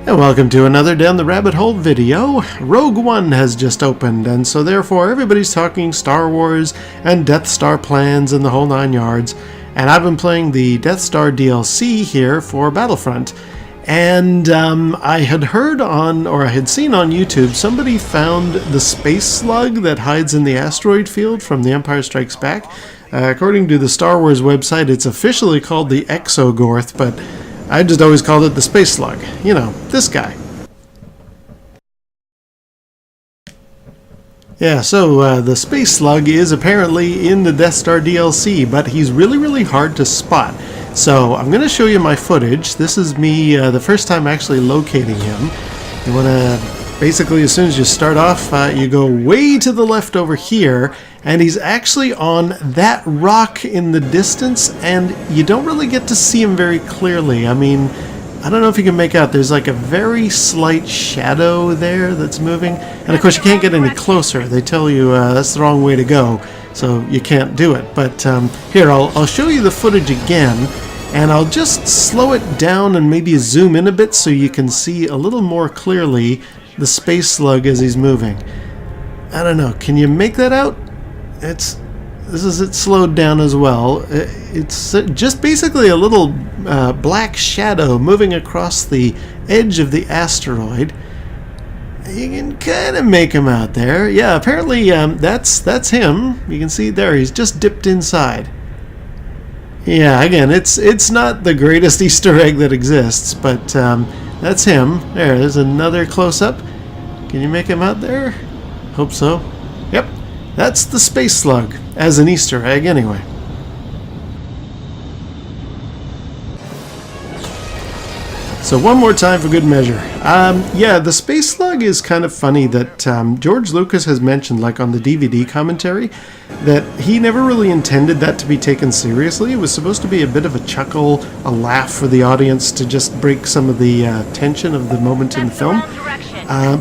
And welcome to another Down the Rabbit Hole video. Rogue One has just opened, and so therefore everybody's talking Star Wars and Death Star plans and the whole nine yards. And I've been playing the Death Star DLC here for Battlefront. And I had heard on, or I had seen on YouTube, somebody found the Space Slug that hides in the asteroid field from The Empire Strikes Back. According to the Star Wars website, it's officially called the Exogorth, but I just always called it the Space Slug. You know, this guy. Yeah, so the Space Slug is apparently in the Death Star DLC, but he's really hard to spot. So I'm going to show you my footage. This is me the first time actually locating him. You want to, basically as soon as you start off, you go way to the left over here, and he's actually on that rock in the distance, and you don't really get to see him very clearly. I mean, I don't know if you can make out, there's like a very slight shadow there that's moving, and of course you can't get any closer. They tell you that's the wrong way to go, so you can't do it. But here, I'll show you the footage again, and I'll just slow it down and maybe zoom in a bit so you can see a little more clearly the Space Slug as he's moving. I don't know, can you make that out? This is it slowed down as well. It's just basically a little black shadow moving across the edge of the asteroid. You can kind of make him out there. Yeah, apparently that's him. You can see there, he's just dipped inside. Yeah, again, it's not the greatest Easter egg that exists, but that's him. There's another close-up. Can you make him out there? Hope so. Yep. That's the Space Slug, as an Easter egg anyway. So one more time for good measure. Yeah, the Space Slug is kind of funny that George Lucas has mentioned, like on the DVD commentary, that he never really intended that to be taken seriously. It was supposed to be a bit of a chuckle, a laugh for the audience to just break some of the tension of the moment in the film.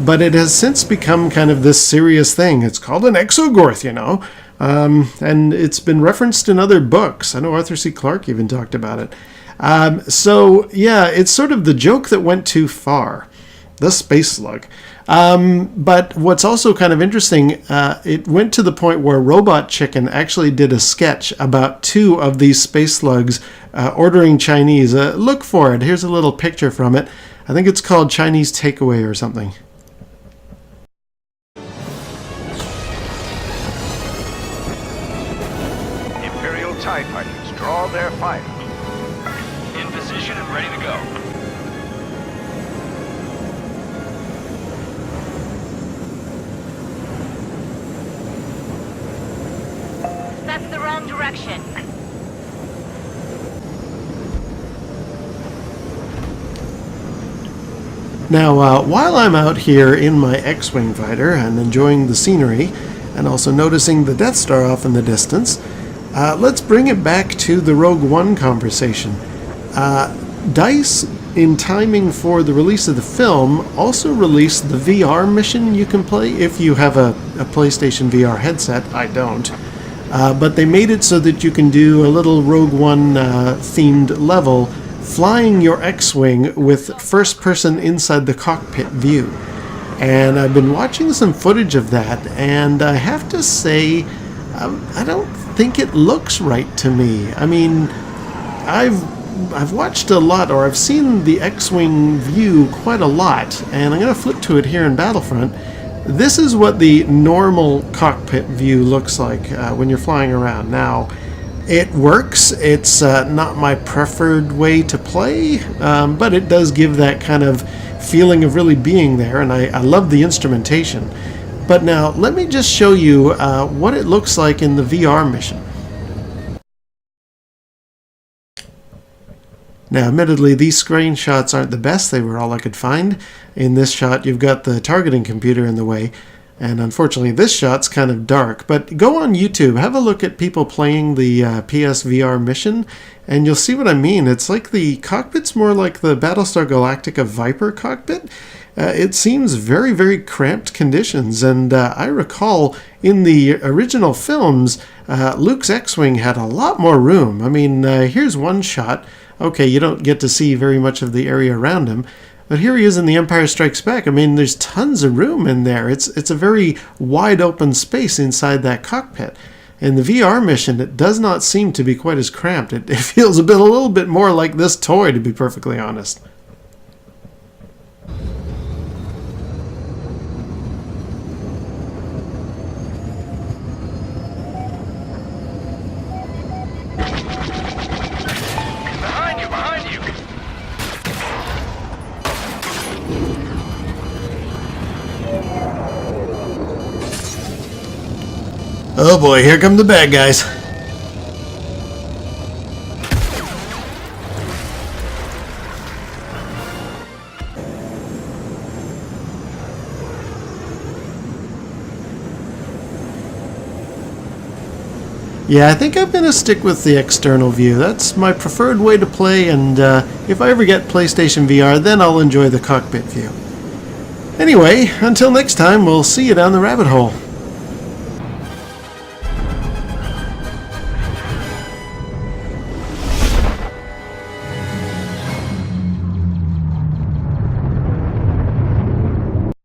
But it has since become kind of this serious thing. It's called an Exogorth, you know. And it's been referenced in other books. I know Arthur C. Clarke even talked about it. So, yeah, it's sort of the joke that went too far. The Space Slug. But what's also kind of interesting, it went to the point where Robot Chicken actually did a sketch about two of these Space Slugs ordering Chinese. Look for it. Here's a little picture from it. I think it's called Chinese Takeaway or something. Imperial TIE fighters draw their fire. In position and ready to go. That's the wrong direction. Now, while I'm out here in my X-Wing fighter and enjoying the scenery, and also noticing the Death Star off in the distance, let's bring it back to the Rogue One conversation. DICE, in timing for the release of the film, also released the VR mission you can play if you have a PlayStation VR headset. I don't. But they made it so that you can do a little Rogue One themed level, flying your X-Wing with first person inside the cockpit view. And I've been watching some footage of that, and I have to say, I don't think it looks right to me. I mean, I've watched a lot, or I've seen the X-Wing view quite a lot, and I'm going to flip to it here in Battlefront. This is what the normal cockpit view looks like when you're flying around. Now, it works. It's not my preferred way to play, but it does give that kind of feeling of really being there, and I love the instrumentation. But now, let me just show you what it looks like in the VR mission. Now, admittedly, these screenshots aren't the best. They were all I could find. In this shot, you've got the targeting computer in the way, and unfortunately, this shot's kind of dark. But go on YouTube, have a look at people playing the PSVR mission, and you'll see what I mean. It's like the cockpit's more like the Battlestar Galactica Viper cockpit. It seems very cramped conditions, and I recall in the original films, Luke's X-Wing had a lot more room. I mean, here's one shot. Okay, you don't get to see very much of the area around him, But here he is in The Empire Strikes Back. I mean, there's tons of room in there. It's a very wide open space inside that cockpit. In the VR mission, it does not seem to be quite as cramped. It feels a little bit more like this toy, to be perfectly honest. Behind you! Oh boy, here come the bad guys. Yeah, I think I'm going to stick with the external view. That's my preferred way to play, and if I ever get PlayStation VR, then I'll enjoy the cockpit view. Anyway, until next time, we'll see you down the rabbit hole.